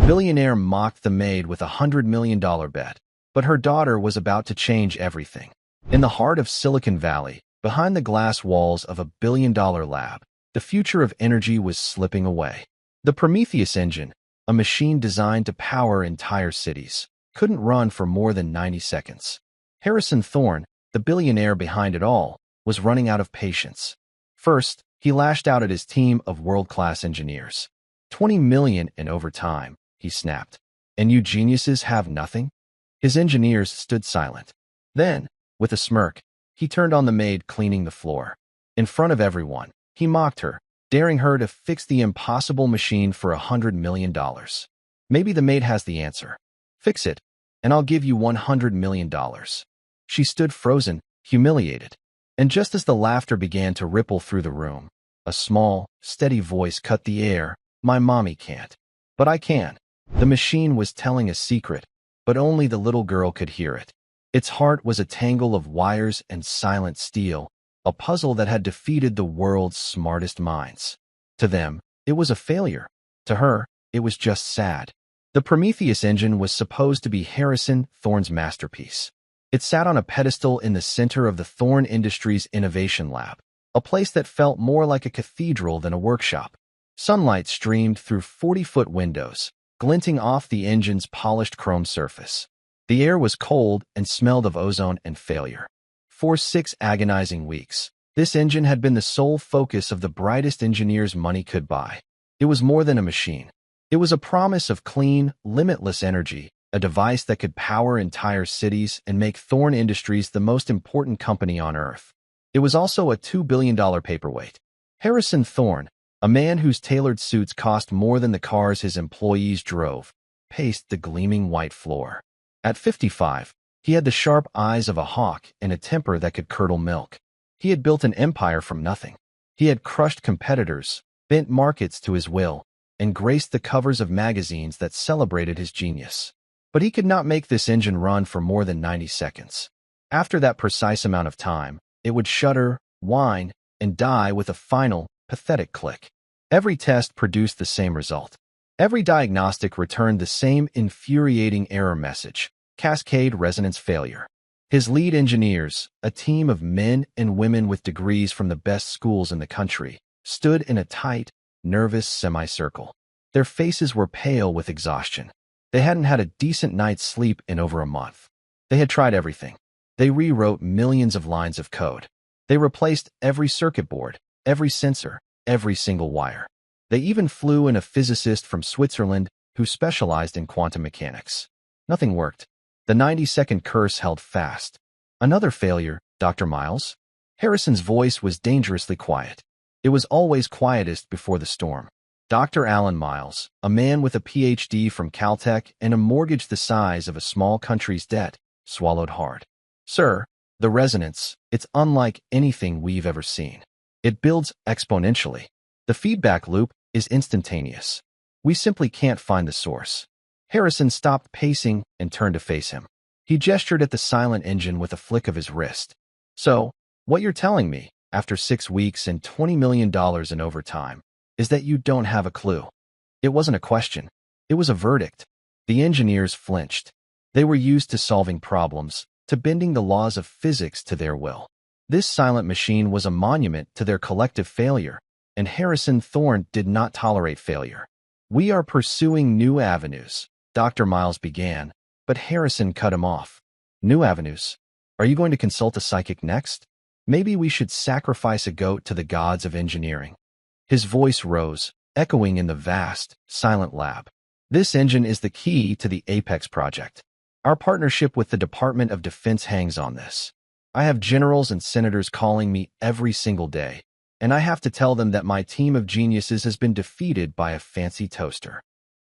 Billionaire mocked the maid with $100 million bet, but her daughter was about to change everything. In the heart of Silicon Valley, behind the glass walls of a billion-dollar lab, the future of energy was slipping away. The Prometheus engine, a machine designed to power entire cities, couldn't run for more than 90 seconds. Harrison Thorne, the billionaire behind it all, was running out of patience. First, he lashed out at his team of world-class engineers. $20 million in overtime, he snapped. And you geniuses have nothing? His engineers stood silent. Then, with a smirk, he turned on the maid cleaning the floor. In front of everyone, he mocked her, daring her to fix the impossible machine for $100 million. Maybe the maid has the answer. Fix it, and I'll give you $100 million. She stood frozen, humiliated. And just as the laughter began to ripple through the room, a small, steady voice cut the air. My mommy can't. But I can. The machine was telling a secret, but only the little girl could hear it. Its heart was a tangle of wires and silent steel, a puzzle that had defeated the world's smartest minds. To them, it was a failure. To her, it was just sad. The Prometheus engine was supposed to be Harrison Thorne's masterpiece. It sat on a pedestal in the center of the Thorne Industries Innovation Lab, a place that felt more like a cathedral than a workshop. Sunlight streamed through 40-foot windows, glinting off the engine's polished chrome surface. The air was cold and smelled of ozone and failure. For 6 agonizing weeks, this engine had been the sole focus of the brightest engineers money could buy. It was more than a machine. It was a promise of clean, limitless energy, a device that could power entire cities and make Thorne Industries the most important company on Earth. It was also a $2 billion paperweight. Harrison Thorne, a man whose tailored suits cost more than the cars his employees drove, paced the gleaming white floor. At 55, he had the sharp eyes of a hawk and a temper that could curdle milk. He had built an empire from nothing. He had crushed competitors, bent markets to his will, and graced the covers of magazines that celebrated his genius. But he could not make this engine run for more than 90 seconds. After that precise amount of time, it would shudder, whine, and die with a final, pathetic click. Every test produced the same result. Every diagnostic returned the same infuriating error message: cascade resonance failure. His lead engineers, a team of men and women with degrees from the best schools in the country, stood in a tight, nervous semicircle. Their faces were pale with exhaustion. They hadn't had a decent night's sleep in over a month. They had tried everything. They rewrote millions of lines of code. They replaced every circuit board, every sensor, every single wire. They even flew in a physicist from Switzerland who specialized in quantum mechanics. Nothing worked. The 90-second curse held fast. Another failure, Dr. Miles? Harrison's voice was dangerously quiet. It was always quietest before the storm. Dr. Alan Miles, a man with a PhD from Caltech and a mortgage the size of a small country's debt, swallowed hard. Sir, the resonance, it's unlike anything we've ever seen. It builds exponentially. The feedback loop is instantaneous. We simply can't find the source. Harrison stopped pacing and turned to face him. He gestured at the silent engine with a flick of his wrist. So, what you're telling me, after 6 weeks and $20 million in overtime, is that you don't have a clue. It wasn't a question. It was a verdict. The engineers flinched. They were used to solving problems, to bending the laws of physics to their will. This silent machine was a monument to their collective failure, and Harrison Thorne did not tolerate failure. We are pursuing new avenues, Dr. Miles began, but Harrison cut him off. New avenues? Are you going to consult a psychic next? Maybe we should sacrifice a goat to the gods of engineering. His voice rose, echoing in the vast, silent lab. This engine is the key to the Apex project. Our partnership with the Department of Defense hangs on this. I have generals and senators calling me every single day, and I have to tell them that my team of geniuses has been defeated by a fancy toaster.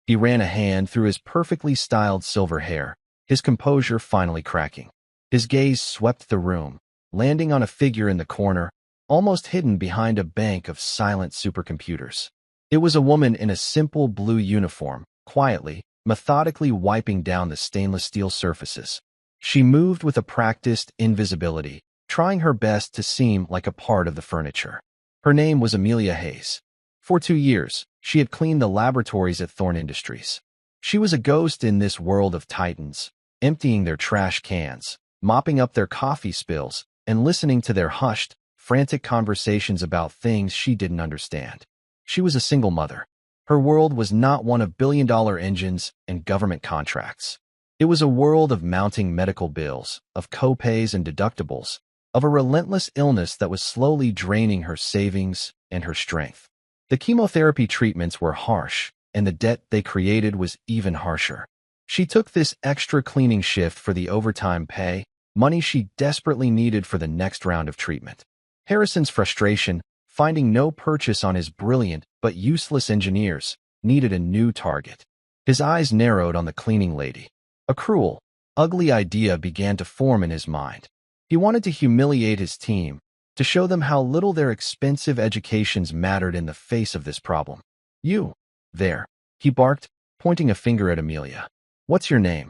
He ran a hand through his perfectly styled silver hair, his composure finally cracking. His gaze swept the room, landing on a figure in the corner, almost hidden behind a bank of silent supercomputers. It was a woman in a simple blue uniform, quietly, methodically wiping down the stainless steel surfaces. She moved with a practiced invisibility, trying her best to seem like a part of the furniture. Her name was Amelia Hayes. For 2 years, she had cleaned the laboratories at Thorne Industries. She was a ghost in this world of titans, emptying their trash cans, mopping up their coffee spills, and listening to their hushed, frantic conversations about things she didn't understand. She was a single mother. Her world was not one of billion-dollar engines and government contracts. It was a world of mounting medical bills, of co-pays and deductibles, of a relentless illness that was slowly draining her savings and her strength. The chemotherapy treatments were harsh, and the debt they created was even harsher. She took this extra cleaning shift for the overtime pay, money she desperately needed for the next round of treatment. Harrison's frustration, finding no purchase on his brilliant but useless engineers, needed a new target. His eyes narrowed on the cleaning lady. A cruel, ugly idea began to form in his mind. He wanted to humiliate his team, to show them how little their expensive educations mattered in the face of this problem. "You, there," he barked, pointing a finger at Amelia. "What's your name?"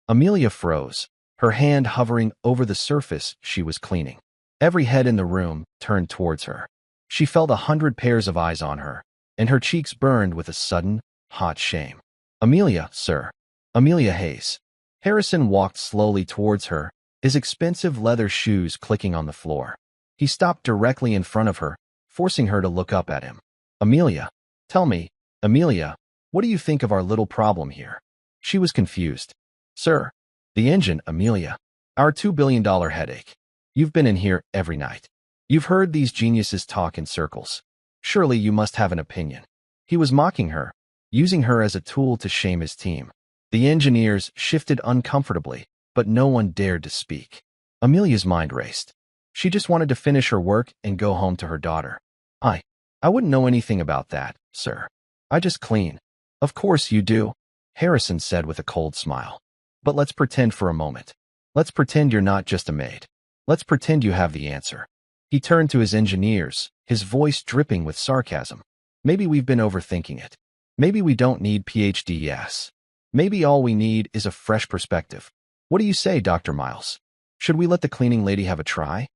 Amelia froze, her hand hovering over the surface she was cleaning. Every head in the room turned towards her. She felt 100 pairs of eyes on her, and her cheeks burned with a sudden, hot shame. "Amelia, sir. Amelia Hayes." Harrison walked slowly towards her, his expensive leather shoes clicking on the floor. He stopped directly in front of her, forcing her to look up at him. "Amelia, tell me, Amelia, what do you think of our little problem here?" She was confused. "Sir, the engine, Amelia. Our $2 billion headache. You've been in here every night. You've heard these geniuses talk in circles. Surely you must have an opinion." He was mocking her, using her as a tool to shame his team. The engineers shifted uncomfortably, but no one dared to speak. Amelia's mind raced. She just wanted to finish her work and go home to her daughter. I wouldn't know anything about that, sir. I just clean." "Of course you do," Harrison said with a cold smile. "But let's pretend for a moment. Let's pretend you're not just a maid. Let's pretend you have the answer." He turned to his engineers, his voice dripping with sarcasm. "Maybe we've been overthinking it. Maybe we don't need PhDs. Maybe all we need is a fresh perspective. What do you say, Dr. Miles? Should we let the cleaning lady have a try?"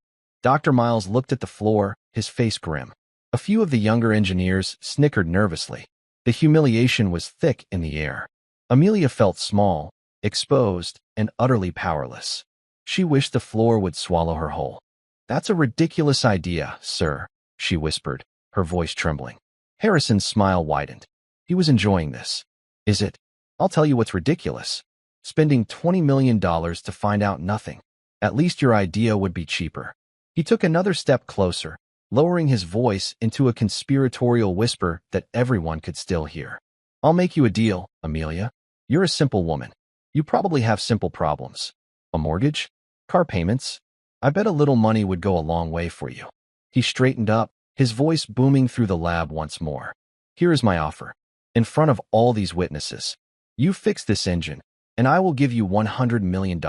Dr. Miles looked at the floor, his face grim. A few of the younger engineers snickered nervously. The humiliation was thick in the air. Amelia felt small, exposed, and utterly powerless. She wished the floor would swallow her whole. "That's a ridiculous idea, sir," she whispered, her voice trembling. Harrison's smile widened. He was enjoying this. "Is it? I'll tell you what's ridiculous. Spending $20 million to find out nothing. At least your idea would be cheaper." He took another step closer, lowering his voice into a conspiratorial whisper that everyone could still hear. "I'll make you a deal, Amelia. You're a simple woman. You probably have simple problems. A mortgage? Car payments? I bet a little money would go a long way for you." He straightened up, his voice booming through the lab once more. "Here is my offer. In front of all these witnesses. You fix this engine, and I will give you $100 million.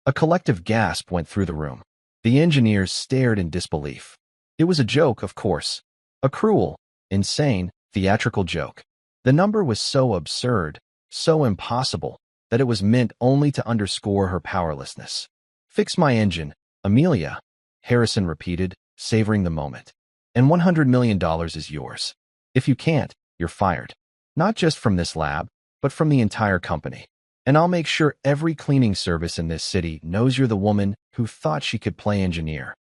A collective gasp went through the room. The engineers stared in disbelief. It was a joke, of course. A cruel, insane, theatrical joke. The number was so absurd, so impossible, that it was meant only to underscore her powerlessness. "Fix my engine, Amelia," Harrison repeated, savoring the moment. "And $100 million is yours. If you can't, you're fired. Not just from this lab, but from the entire company. And I'll make sure every cleaning service in this city knows you're the woman who thought she could play engineer."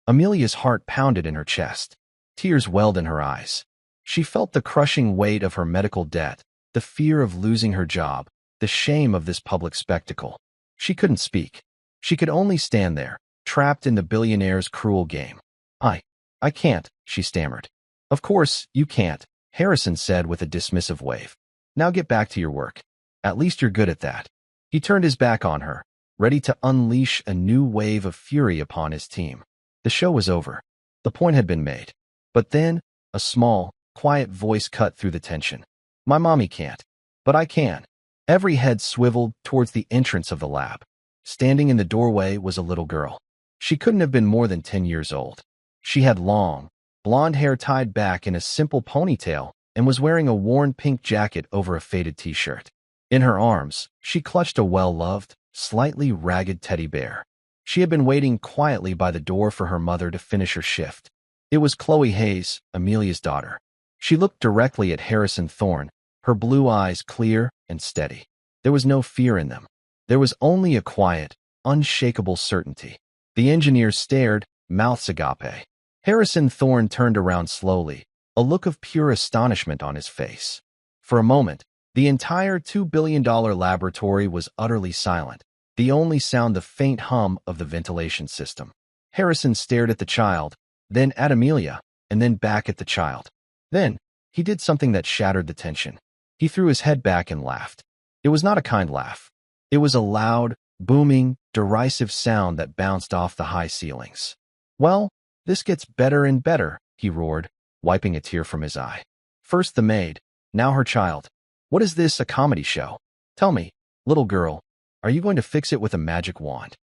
Amelia's heart pounded in her chest. Tears welled in her eyes. She felt the crushing weight of her medical debt, the fear of losing her job, the shame of this public spectacle. She couldn't speak. She could only stand there, trapped in the billionaire's cruel game. I can't," she stammered. "Of course, you can't," Harrison said with a dismissive wave. "Now get back to your work. At least you're good at that." He turned his back on her, ready to unleash a new wave of fury upon his team. The show was over. The point had been made. But then, a small, quiet voice cut through the tension. "My mommy can't. But I can." Every head swiveled towards the entrance of the lab. Standing in the doorway was a little girl. She couldn't have been more than 10 years old. She had long, blonde hair tied back in a simple ponytail and was wearing a worn pink jacket over a faded t-shirt. In her arms, she clutched a well-loved, slightly ragged teddy bear. She had been waiting quietly by the door for her mother to finish her shift. It was Chloe Hayes, Amelia's daughter. She looked directly at Harrison Thorne, her blue eyes clear and steady. There was no fear in them. There was only a quiet, unshakable certainty. The engineers stared, mouths agape. Harrison Thorne turned around slowly, a look of pure astonishment on his face. For a moment, the entire $2 billion laboratory was utterly silent, the only sound the faint hum of the ventilation system. Harrison stared at the child, then at Amelia, and then back at the child. Then, he did something that shattered the tension. He threw his head back and laughed. It was not a kind laugh. It was a loud, booming, derisive sound that bounced off the high ceilings. "Well, this gets better and better," he roared, wiping a tear from his eye. "First the maid, now her child. What is this, a comedy show? Tell me, little girl, are you going to fix it with a magic wand?"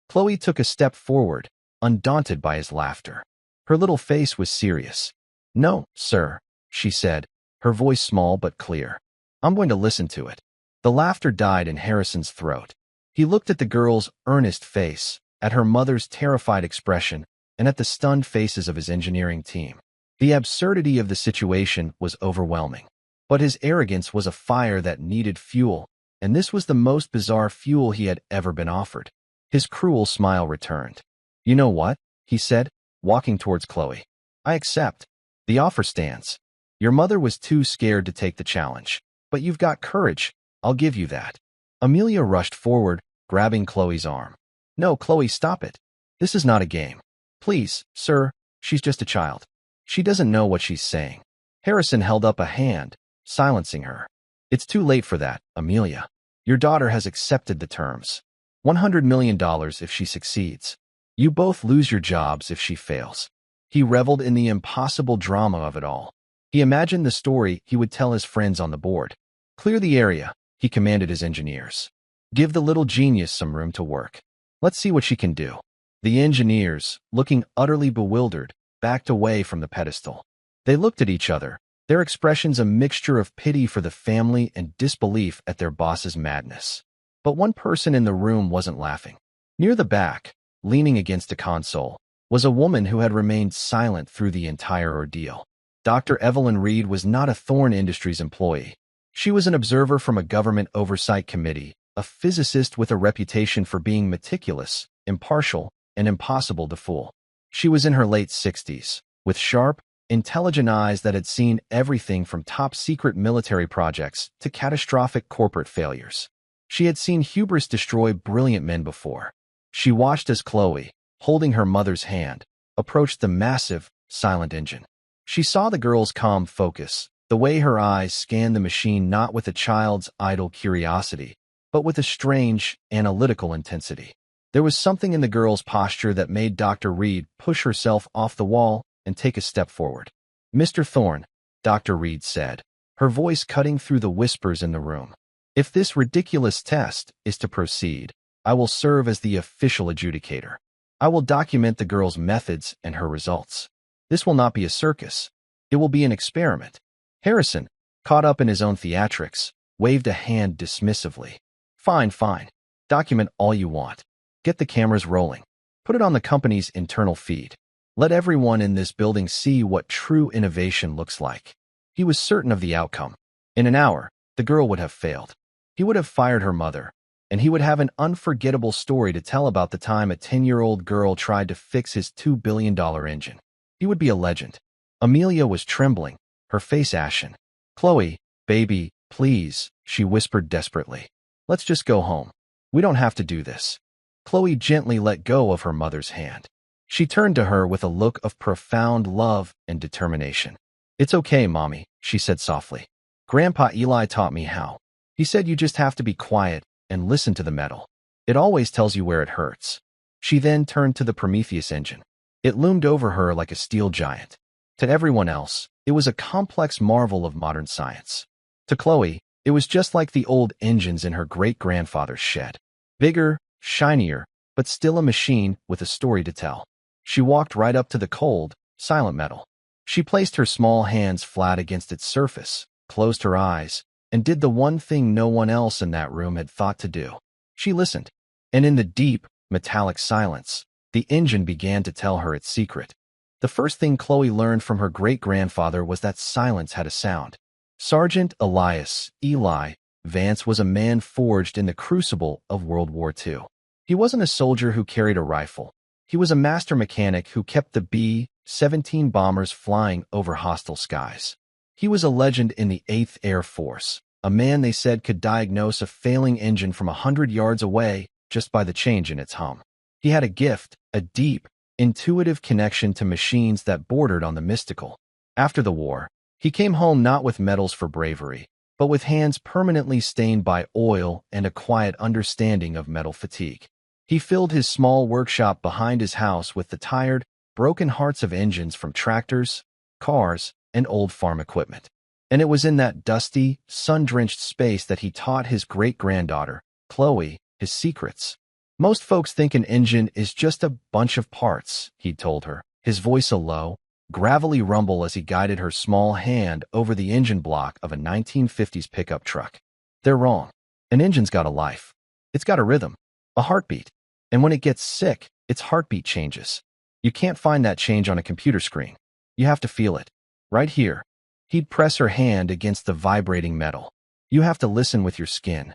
Chloe took a step forward, undaunted by his laughter. Her little face was serious. "No, sir," she said, her voice small but clear. "I'm going to listen to it." The laughter died in Harrison's throat. He looked at the girl's earnest face, at her mother's terrified expression, and at the stunned faces of his engineering team. The absurdity of the situation was overwhelming. But his arrogance was a fire that needed fuel, and this was the most bizarre fuel he had ever been offered. His cruel smile returned. "You know what?" he said, walking towards Chloe. "I accept. The offer stands. Your mother was too scared to take the challenge. But you've got courage. I'll give you that." Amelia rushed forward, grabbing Chloe's arm. "No, Chloe, stop it. This is not a game. Please, sir, she's just a child. She doesn't know what she's saying." Harrison held up a hand, silencing her. "It's too late for that, Amelia. Your daughter has accepted the terms. $100 million if she succeeds. You both lose your jobs if she fails." He reveled in the impossible drama of it all. He imagined the story he would tell his friends on the board. "Clear the area," he commanded his engineers. "Give the little genius some room to work. Let's see what she can do." The engineers, looking utterly bewildered, backed away from the pedestal. They looked at each other, their expressions a mixture of pity for the family and disbelief at their boss's madness. But one person in the room wasn't laughing. Near the back, leaning against a console, was a woman who had remained silent through the entire ordeal. Dr. Evelyn Reed was not a Thorne Industries employee. She was an observer from a government oversight committee, a physicist with a reputation for being meticulous, impartial, and impossible to fool. She was in her late 60s, with sharp, intelligent eyes that had seen everything from top-secret military projects to catastrophic corporate failures. She had seen hubris destroy brilliant men before. She watched as Chloe, holding her mother's hand, approached the massive, silent engine. She saw the girl's calm focus, the way her eyes scanned the machine not with a child's idle curiosity, but with a strange, analytical intensity. There was something in the girl's posture that made Dr. Reed push herself off the wall and take a step forward. "Mr. Thorne," Dr. Reed said, her voice cutting through the whispers in the room. "If this ridiculous test is to proceed, I will serve as the official adjudicator. I will document the girl's methods and her results. This will not be a circus. It will be an experiment." Harrison, caught up in his own theatrics, waved a hand dismissively. Fine. Document all you want. Get the cameras rolling. Put it on the company's internal feed. Let everyone in this building see what true innovation looks like." He was certain of the outcome. In an hour, the girl would have failed. He would have fired her mother, and he would have an unforgettable story to tell about the time a 10-year-old girl tried to fix his $2 billion engine. He would be a legend. Amelia was trembling, her face ashen. "Chloe, baby, please," she whispered desperately. "Let's just go home. We don't have to do this." Chloe gently let go of her mother's hand. She turned to her with a look of profound love and determination. "It's okay, Mommy," she said softly. "Grandpa Eli taught me how. He said you just have to be quiet and listen to the metal. It always tells you where it hurts." She then turned to the Prometheus engine. It loomed over her like a steel giant. To everyone else, it was a complex marvel of modern science. To Chloe, it was just like the old engines in her great-grandfather's shed. Bigger, shinier, but still a machine with a story to tell. She walked right up to the cold, silent metal. She placed her small hands flat against its surface, closed her eyes, and did the one thing no one else in that room had thought to do. She listened, and in the deep, metallic silence, the engine began to tell her its secret. The first thing Chloe learned from her great-grandfather was that silence had a sound. Sergeant Eli Vance was a man forged in the crucible of World War II. He wasn't a soldier who carried a rifle. He was a master mechanic who kept the B-17 bombers flying over hostile skies. He was a legend in the 8th Air Force, a man they said could diagnose a failing engine from 100 yards away just by the change in its hum. He had a gift, a deep, intuitive connection to machines that bordered on the mystical. After the war, he came home not with medals for bravery, but with hands permanently stained by oil and a quiet understanding of metal fatigue. He filled his small workshop behind his house with the tired, broken hearts of engines from tractors, cars, and old farm equipment. And it was in that dusty, sun-drenched space that he taught his great-granddaughter, Chloe, his secrets. Most folks think an engine is just a bunch of parts, he told her, his voice a low, gravelly rumble as he guided her small hand over the engine block of a 1950s pickup truck. They're wrong. An engine's got a life. It's got a rhythm, a heartbeat. And when it gets sick, its heartbeat changes. You can't find that change on a computer screen. You have to feel it. Right here. He'd press her hand against the vibrating metal. You have to listen with your skin.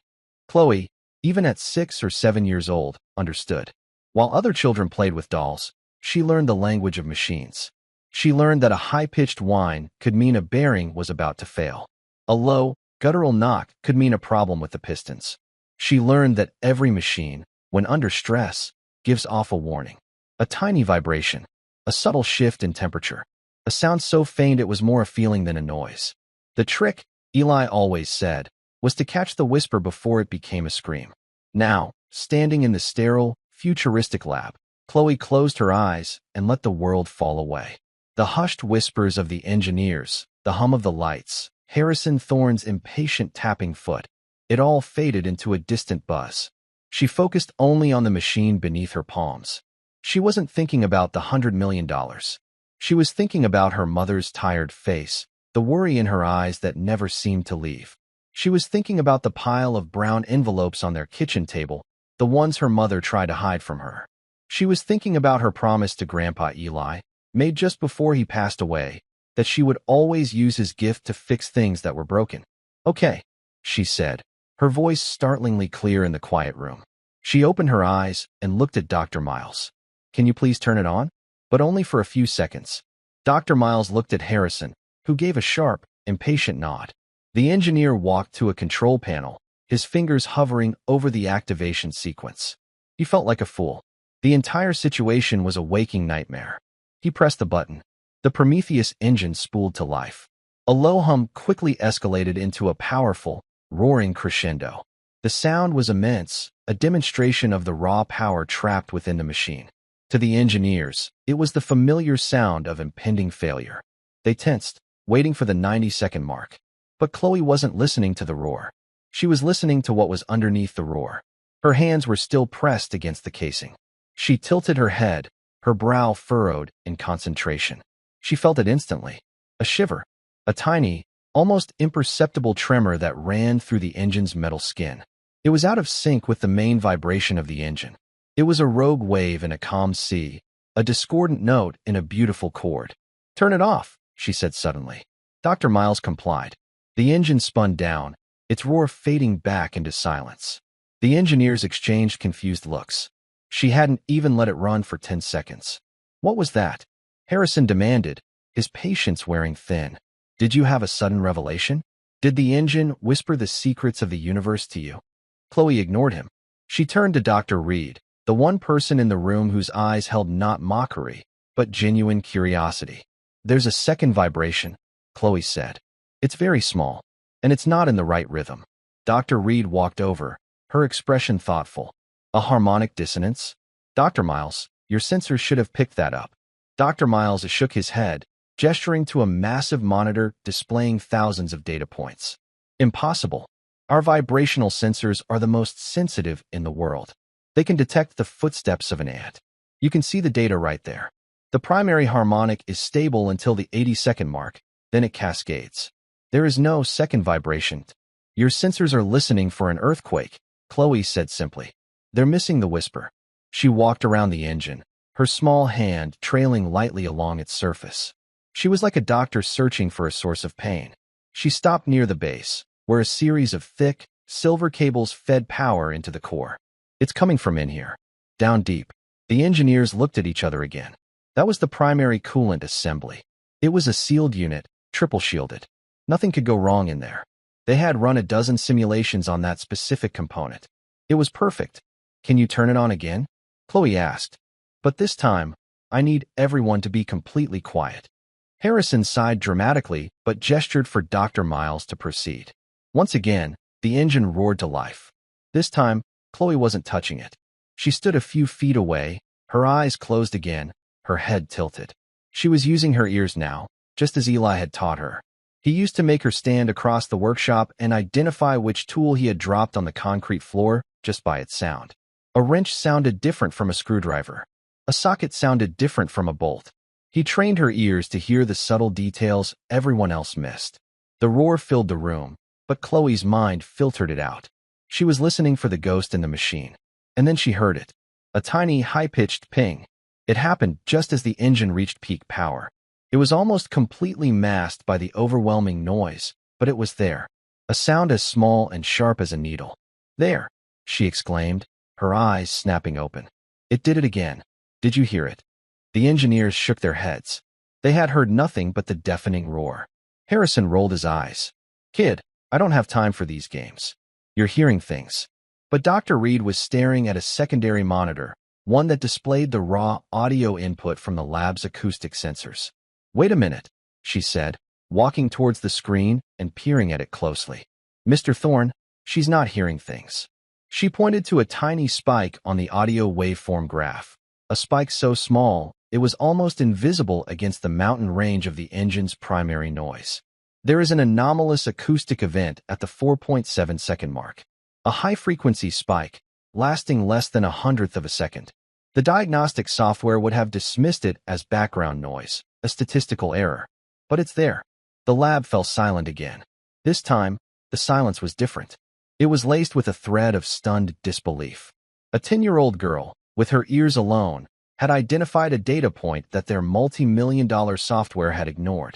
Chloe, even at 6 or 7 years old, understood. While other children played with dolls, she learned the language of machines. She learned that a high-pitched whine could mean a bearing was about to fail. A low, guttural knock could mean a problem with the pistons. She learned that every machine, when under stress, gives off a warning. A tiny vibration, a subtle shift in temperature, a sound so faint it was more a feeling than a noise. The trick, Eli always said, was to catch the whisper before it became a scream. Now, standing in the sterile, futuristic lab, Chloe closed her eyes and let the world fall away. The hushed whispers of the engineers, the hum of the lights, Harrison Thorne's impatient tapping foot, it all faded into a distant buzz. She focused only on the machine beneath her palms. She wasn't thinking about the $100 million. She was thinking about her mother's tired face, the worry in her eyes that never seemed to leave. She was thinking about the pile of brown envelopes on their kitchen table, the ones her mother tried to hide from her. She was thinking about her promise to Grandpa Eli, made just before he passed away, that she would always use his gift to fix things that were broken. Okay, she said, her voice startlingly clear in the quiet room. She opened her eyes and looked at Dr. Miles. Can you please turn it on? But only for a few seconds. Dr. Miles looked at Harrison, who gave a sharp, impatient nod. The engineer walked to a control panel, his fingers hovering over the activation sequence. He felt like a fool. The entire situation was a waking nightmare. He pressed the button. The Prometheus engine spooled to life. A low hum quickly escalated into a powerful, roaring crescendo. The sound was immense, a demonstration of the raw power trapped within the machine. To the engineers, it was the familiar sound of impending failure. They tensed, waiting for the 90-second mark. But Chloe wasn't listening to the roar. She was listening to what was underneath the roar. Her hands were still pressed against the casing. She tilted her head, her brow furrowed in concentration. She felt it instantly. A shiver. A tiny, almost imperceptible tremor that ran through the engine's metal skin. It was out of sync with the main vibration of the engine. It was a rogue wave in a calm sea, a discordant note in a beautiful chord. Turn it off, she said suddenly. Dr. Miles complied. The engine spun down, its roar fading back into silence. The engineers exchanged confused looks. She hadn't even let it run for 10 seconds. What was that? Harrison demanded, his patience wearing thin. Did you have a sudden revelation? Did the engine whisper the secrets of the universe to you? Chloe ignored him. She turned to Dr. Reed, the one person in the room whose eyes held not mockery, but genuine curiosity. There's a second vibration, Chloe said. It's very small, and it's not in the right rhythm. Dr. Reed walked over, her expression thoughtful. A harmonic dissonance? Dr. Miles, your sensors should have picked that up. Dr. Miles shook his head, gesturing to a massive monitor displaying thousands of data points. Impossible. Our vibrational sensors are the most sensitive in the world. They can detect the footsteps of an ant. You can see the data right there. The primary harmonic is stable until the 80-second mark, then it cascades. There is no second vibration. Your sensors are listening for an earthquake, Chloe said simply. They're missing the whisper. She walked around the engine, her small hand trailing lightly along its surface. She was like a doctor searching for a source of pain. She stopped near the base, where a series of thick, silver cables fed power into the core. It's coming from in here. Down deep. The engineers looked at each other again. That was the primary coolant assembly. It was a sealed unit, triple shielded. Nothing could go wrong in there. They had run a dozen simulations on that specific component. It was perfect. Can you turn it on again? Chloe asked. But this time, I need everyone to be completely quiet. Harrison sighed dramatically but gestured for Dr. Miles to proceed. Once again, the engine roared to life. This time, Chloe wasn't touching it. She stood a few feet away, her eyes closed again, her head tilted. She was using her ears now, just as Eli had taught her. He used to make her stand across the workshop and identify which tool he had dropped on the concrete floor just by its sound. A wrench sounded different from a screwdriver. A socket sounded different from a bolt. He trained her ears to hear the subtle details everyone else missed. The roar filled the room, but Chloe's mind filtered it out. She was listening for the ghost in the machine. And then she heard it. A tiny, high-pitched ping. It happened just as the engine reached peak power. It was almost completely masked by the overwhelming noise, but it was there. A sound as small and sharp as a needle. There, she exclaimed, her eyes snapping open. It did it again. Did you hear it? The engineers shook their heads. They had heard nothing but the deafening roar. Harrison rolled his eyes. Kid, I don't have time for these games. You're hearing things. But Dr. Reed was staring at a secondary monitor, one that displayed the raw audio input from the lab's acoustic sensors. Wait a minute, she said, walking towards the screen and peering at it closely. Mr. Thorne, she's not hearing things. She pointed to a tiny spike on the audio waveform graph, a spike so small it was almost invisible against the mountain range of the engine's primary noise. There is an anomalous acoustic event at the 4.7-second mark. A high-frequency spike, lasting less than 1/100th of a second. The diagnostic software would have dismissed it as background noise, a statistical error. But it's there. The lab fell silent again. This time, the silence was different. It was laced with a thread of stunned disbelief. A 10-year-old girl, with her ears alone, had identified a data point that their multi-million-dollar software had ignored.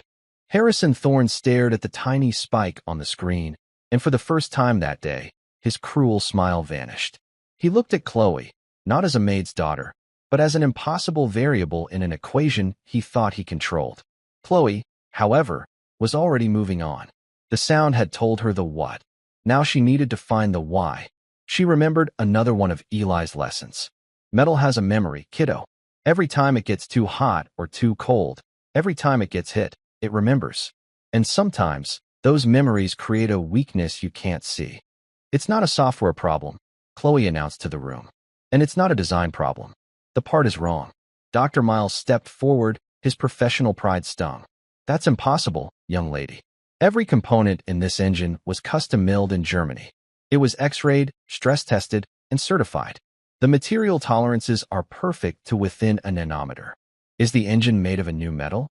Harrison Thorne stared at the tiny spike on the screen, and for the first time that day, his cruel smile vanished. He looked at Chloe, not as a maid's daughter, but as an impossible variable in an equation he thought he controlled. Chloe, however, was already moving on. The sound had told her the what. Now she needed to find the why. She remembered another one of Eli's lessons. Metal has a memory, kiddo. Every time it gets too hot or too cold, every time it gets hit, it remembers. And sometimes, those memories create a weakness you can't see. It's not a software problem, Chloe announced to the room. And it's not a design problem. The part is wrong. Dr. Miles stepped forward, his professional pride stung. That's impossible, young lady. Every component in this engine was custom-milled in Germany. It was X-rayed, stress-tested, and certified. The material tolerances are perfect to within a nanometer. Is the engine made of a new metal?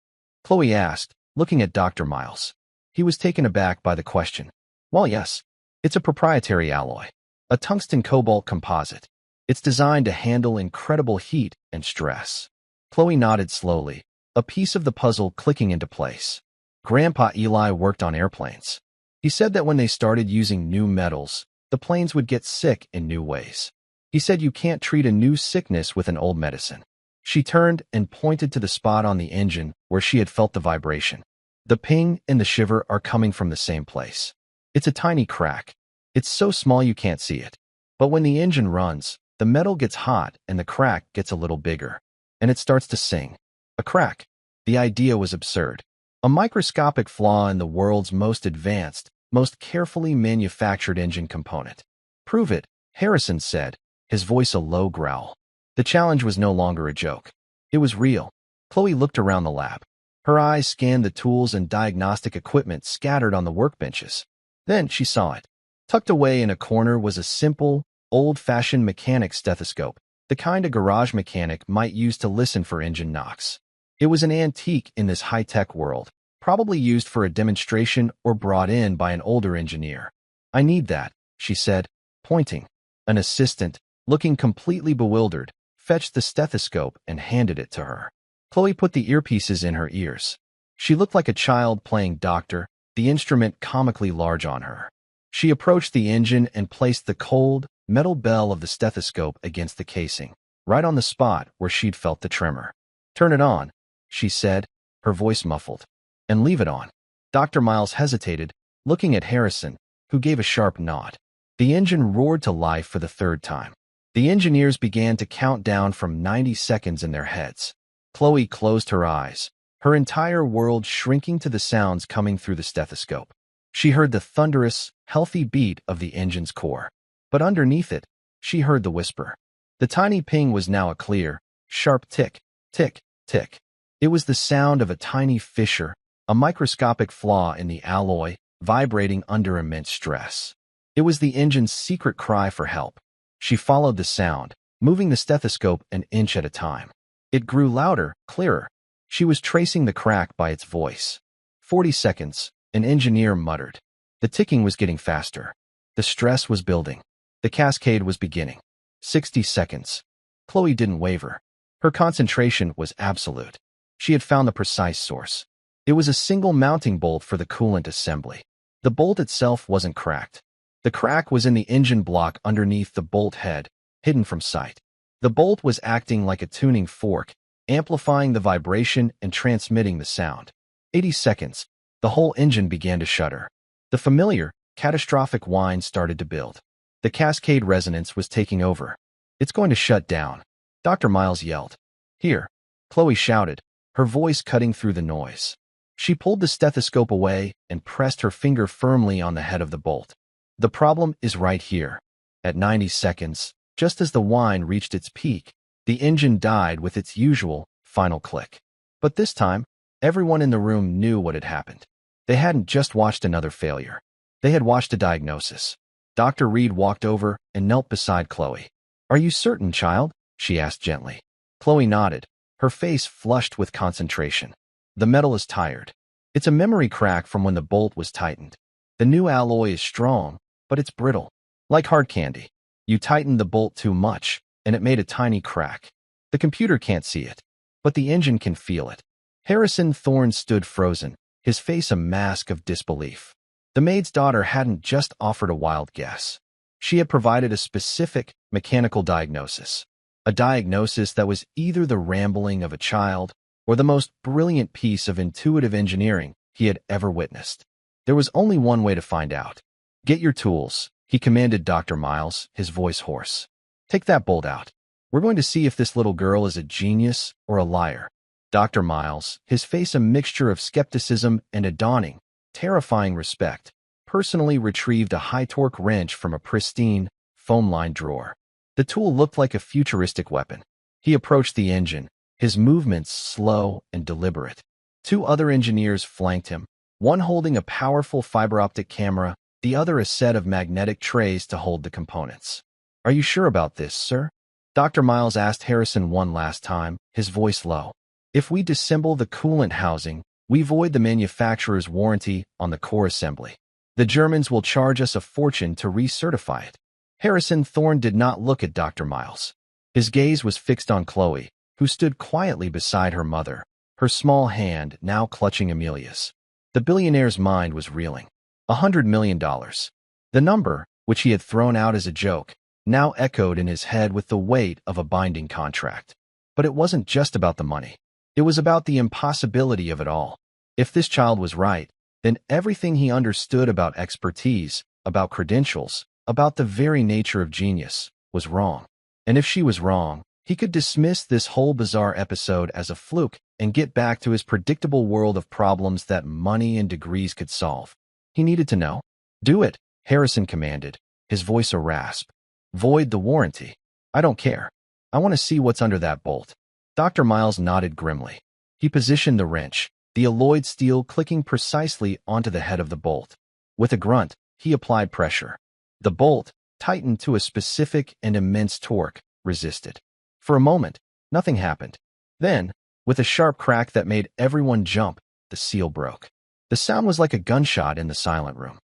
Chloe asked, looking at Dr. Miles. He was taken aback by the question. Well, yes. It's a proprietary alloy, a tungsten-cobalt composite. It's designed to handle incredible heat and stress. Chloe nodded slowly, a piece of the puzzle clicking into place. Grandpa Eli worked on airplanes. He said that when they started using new metals, the planes would get sick in new ways. He said you can't treat a new sickness with an old medicine. She turned and pointed to the spot on the engine where she had felt the vibration. The ping and the shiver are coming from the same place. It's a tiny crack. It's so small you can't see it. But when the engine runs, the metal gets hot and the crack gets a little bigger. And it starts to sing. A crack. The idea was absurd. A microscopic flaw in the world's most advanced, most carefully manufactured engine component. Prove it, Harrison said, his voice a low growl. The challenge was no longer a joke. It was real. Chloe looked around the lab. Her eyes scanned the tools and diagnostic equipment scattered on the workbenches. Then she saw it. Tucked away in a corner was a simple, old-fashioned mechanic stethoscope, the kind a garage mechanic might use to listen for engine knocks. It was an antique in this high-tech world, probably used for a demonstration or brought in by an older engineer. I need that, she said, pointing. An assistant, looking completely bewildered, fetched the stethoscope and handed it to her. Chloe put the earpieces in her ears. She looked like a child playing doctor, the instrument comically large on her. She approached the engine and placed the cold, metal bell of the stethoscope against the casing, right on the spot where she'd felt the tremor. "Turn it on," she said, her voice muffled. "And leave it on." Dr. Miles hesitated, looking at Harrison, who gave a sharp nod. The engine roared to life for the third time. The engineers began to count down from 90 seconds in their heads. Chloe closed her eyes, her entire world shrinking to the sounds coming through the stethoscope. She heard the thunderous, healthy beat of the engine's core. But underneath it, she heard the whisper. The tiny ping was now a clear, sharp tick, tick, tick. It was the sound of a tiny fissure, a microscopic flaw in the alloy, vibrating under immense stress. It was the engine's secret cry for help. She followed the sound, moving the stethoscope an inch at a time. It grew louder, clearer. She was tracing the crack by its voice. 40 seconds, an engineer muttered. The ticking was getting faster. The stress was building. The cascade was beginning. 60 seconds. Chloe didn't waver. Her concentration was absolute. She had found the precise source. It was a single mounting bolt for the coolant assembly. The bolt itself wasn't cracked. The crack was in the engine block underneath the bolt head, hidden from sight. The bolt was acting like a tuning fork, amplifying the vibration and transmitting the sound. 80 seconds. The whole engine began to shudder. The familiar, catastrophic whine started to build. The cascade resonance was taking over. "It's going to shut down," Dr. Miles yelled. "Here," Chloe shouted, her voice cutting through the noise. She pulled the stethoscope away and pressed her finger firmly on the head of the bolt. "The problem is right here." At 90 seconds, just as the whine reached its peak, the engine died with its usual final click. But this time, everyone in the room knew what had happened. They hadn't just watched another failure. They had watched a diagnosis. Dr. Reed walked over and knelt beside Chloe. "Are you certain, child?" she asked gently. Chloe nodded, her face flushed with concentration. "The metal is tired. It's a memory crack from when the bolt was tightened. The new alloy is strong, but it's brittle. Like hard candy. You tightened the bolt too much, and it made a tiny crack. The computer can't see it, but the engine can feel it." Harrison Thorne stood frozen, his face a mask of disbelief. The maid's daughter hadn't just offered a wild guess. She had provided a specific, mechanical diagnosis. A diagnosis that was either the rambling of a child or the most brilliant piece of intuitive engineering he had ever witnessed. There was only one way to find out. "Get your tools," he commanded Dr. Miles, his voice hoarse. "Take that bolt out. We're going to see if this little girl is a genius or a liar." Dr. Miles, his face a mixture of skepticism and a dawning, terrifying respect, personally retrieved a high-torque wrench from a pristine, foam-lined drawer. The tool looked like a futuristic weapon. He approached the engine, his movements slow and deliberate. Two other engineers flanked him, one holding a powerful fiber-optic camera, the other a set of magnetic trays to hold the components. "Are you sure about this, sir?" Dr. Miles asked Harrison one last time, his voice low. "If we disassemble the coolant housing, we void the manufacturer's warranty on the core assembly. The Germans will charge us a fortune to recertify it." Harrison Thorne did not look at Dr. Miles. His gaze was fixed on Chloe, who stood quietly beside her mother, her small hand now clutching Amelia's. The billionaire's mind was reeling. $100 million. The number, which he had thrown out as a joke, now echoed in his head with the weight of a binding contract. But it wasn't just about the money. It was about the impossibility of it all. If this child was right, then everything he understood about expertise, about credentials, about the very nature of genius, was wrong. And if she was wrong, he could dismiss this whole bizarre episode as a fluke and get back to his predictable world of problems that money and degrees could solve. He needed to know. "Do it," Harrison commanded, his voice a rasp. "Void the warranty. I don't care. I want to see what's under that bolt." Dr. Miles nodded grimly. He positioned the wrench, the alloyed steel clicking precisely onto the head of the bolt. With a grunt, he applied pressure. The bolt, tightened to a specific and immense torque, resisted. For a moment, nothing happened. Then, with a sharp crack that made everyone jump, the seal broke. The sound was like a gunshot in the silent room.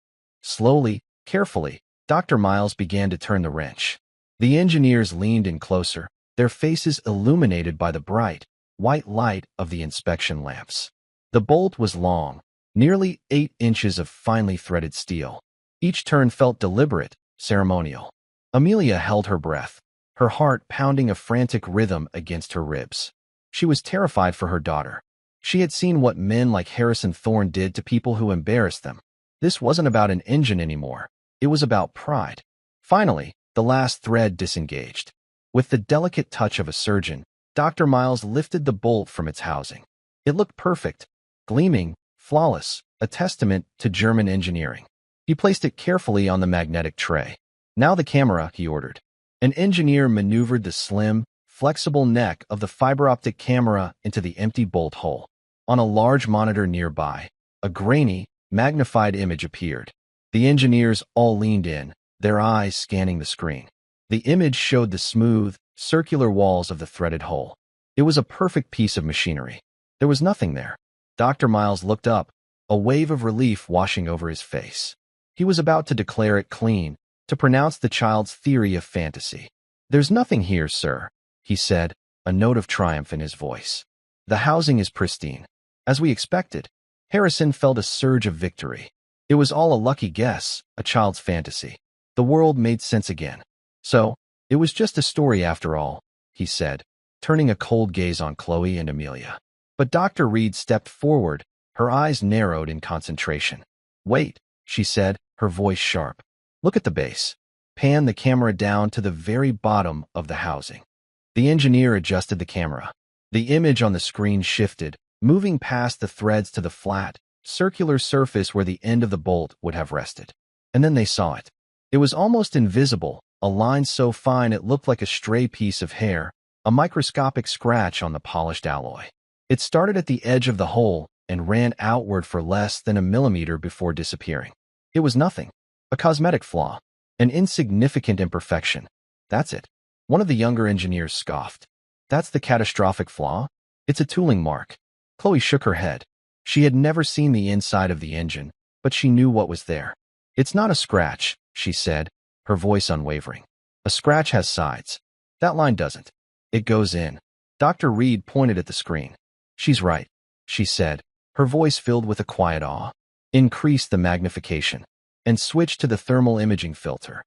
Slowly, carefully, Dr. Miles began to turn the wrench. The engineers leaned in closer, their faces illuminated by the bright, white light of the inspection lamps. The bolt was long, Nearly 8 inches of finely threaded steel. Each turn felt deliberate, ceremonial. Amelia held her breath, her heart pounding a frantic rhythm against her ribs. She was terrified for her daughter. She had seen what men like Harrison Thorne did to people who embarrassed them. This wasn't about an engine anymore. It was about pride. Finally, the last thread disengaged. With the delicate touch of a surgeon, Dr. Miles lifted the bolt from its housing. It looked perfect, gleaming, flawless, a testament to German engineering. He placed it carefully on the magnetic tray. Now the camera, he ordered. An engineer maneuvered the slim, flexible neck of the fiber-optic camera into the empty bolt hole. On a large monitor nearby, a grainy, magnified image appeared. The engineers all leaned in, their eyes scanning the screen. The image showed the smooth, circular walls of the threaded hole. It was a perfect piece of machinery. There was nothing there. Dr. Miles looked up, a wave of relief washing over his face. He was about to declare it clean, to pronounce the child's theory of fantasy. "There's nothing here, sir," he said, a note of triumph in his voice. "The housing is pristine." As we expected, Harrison felt a surge of victory. It was all a lucky guess, a child's fantasy. The world made sense again. "So, it was just a story after all," he said, turning a cold gaze on Chloe and Amelia. But Dr. Reed stepped forward, her eyes narrowed in concentration. "Wait," she said, her voice sharp. "Look at the base." Pan the camera down to the very bottom of the housing. The engineer adjusted the camera. The image on the screen shifted, moving past the threads to the flat, circular surface where the end of the bolt would have rested. And then they saw it. It was almost invisible, a line so fine it looked like a stray piece of hair, a microscopic scratch on the polished alloy. It started at the edge of the hole and ran outward for less than a millimeter before disappearing. It was nothing. A cosmetic flaw. An insignificant imperfection. That's it. One of the younger engineers scoffed. "That's the catastrophic flaw? It's a tooling mark." Chloe shook her head. She had never seen the inside of the engine, but she knew what was there. "It's not a scratch," she said, her voice unwavering. "A scratch has sides. That line doesn't. It goes in." Dr. Reed pointed at the screen. "She's right," she said, her voice filled with a quiet awe. "Increase the magnification and switch to the thermal imaging filter."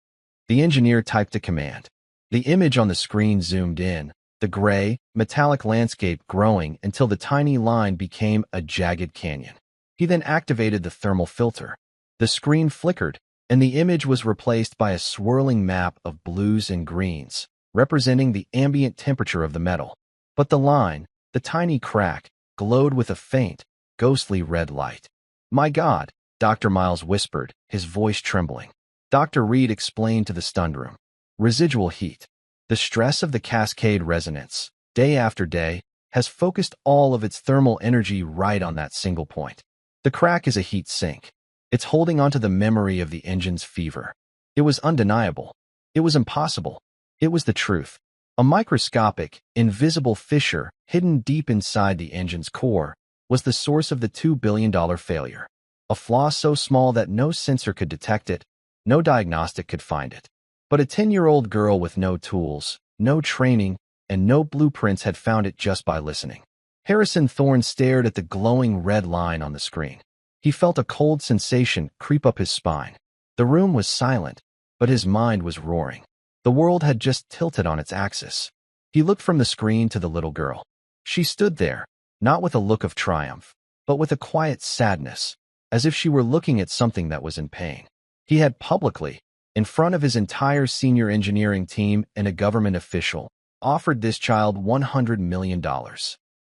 The engineer typed a command. The image on the screen zoomed in, the gray, metallic landscape growing until the tiny line became a jagged canyon. He then activated the thermal filter. The screen flickered, and the image was replaced by a swirling map of blues and greens, representing the ambient temperature of the metal. But the line, the tiny crack, glowed with a faint, ghostly red light. "My God," Dr. Miles whispered, his voice trembling. Dr. Reed explained to the stunned room. "Residual heat. The stress of the cascade resonance, day after day, has focused all of its thermal energy right on that single point. The crack is a heat sink. It's holding onto the memory of the engine's fever." It was undeniable. It was impossible. It was the truth. A microscopic, invisible fissure, hidden deep inside the engine's core, was the source of the $2 billion failure. A flaw so small that no sensor could detect it, no diagnostic could find it. But a 10-year-old girl with no tools, no training, and no blueprints had found it just by listening. Harrison Thorne stared at the glowing red line on the screen. He felt a cold sensation creep up his spine. The room was silent, but his mind was roaring. The world had just tilted on its axis. He looked from the screen to the little girl. She stood there, not with a look of triumph, but with a quiet sadness, as if she were looking at something that was in pain. He had publicly, in front of his entire senior engineering team and a government official, offered this child $100 million.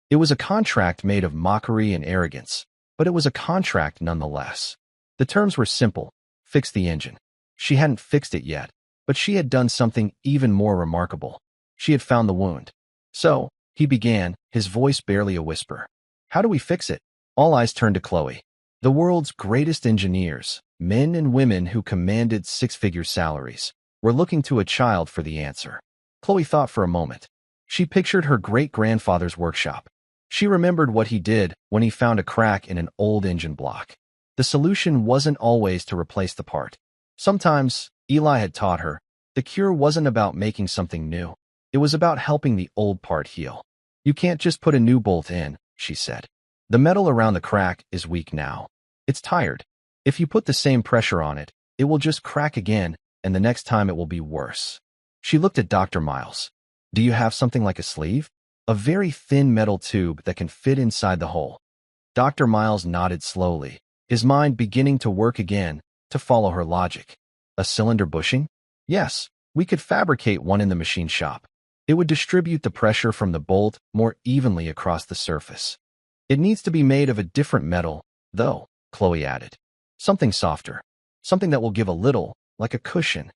It was a contract made of mockery and arrogance, but it was a contract nonetheless. The terms were simple: fix the engine. She hadn't fixed it yet, but she had done something even more remarkable. She had found the wound. "So," he began, his voice barely a whisper. "How do we fix it?" All eyes turned to Chloe. The world's greatest engineers, men and women who commanded six-figure salaries, were looking to a child for the answer. Chloe thought for a moment. She pictured her great-grandfather's workshop. She remembered what he did when he found a crack in an old engine block. The solution wasn't always to replace the part. Sometimes, Eli had taught her, the cure wasn't about making something new. It was about helping the old part heal. "You can't just put a new bolt in," she said. "The metal around the crack is weak now. It's tired. If you put the same pressure on it, it will just crack again, and the next time it will be worse. She looked at Dr. Miles. Do you have something like a sleeve? A very thin metal tube that can fit inside the hole. Dr. Miles nodded slowly, his mind beginning to work again, to follow her logic. A cylinder bushing? Yes, we could fabricate one in the machine shop. It would distribute the pressure from the bolt more evenly across the surface. It needs to be made of a different metal, though, Chloe added. Something softer. Something that will give a little, like a cushion.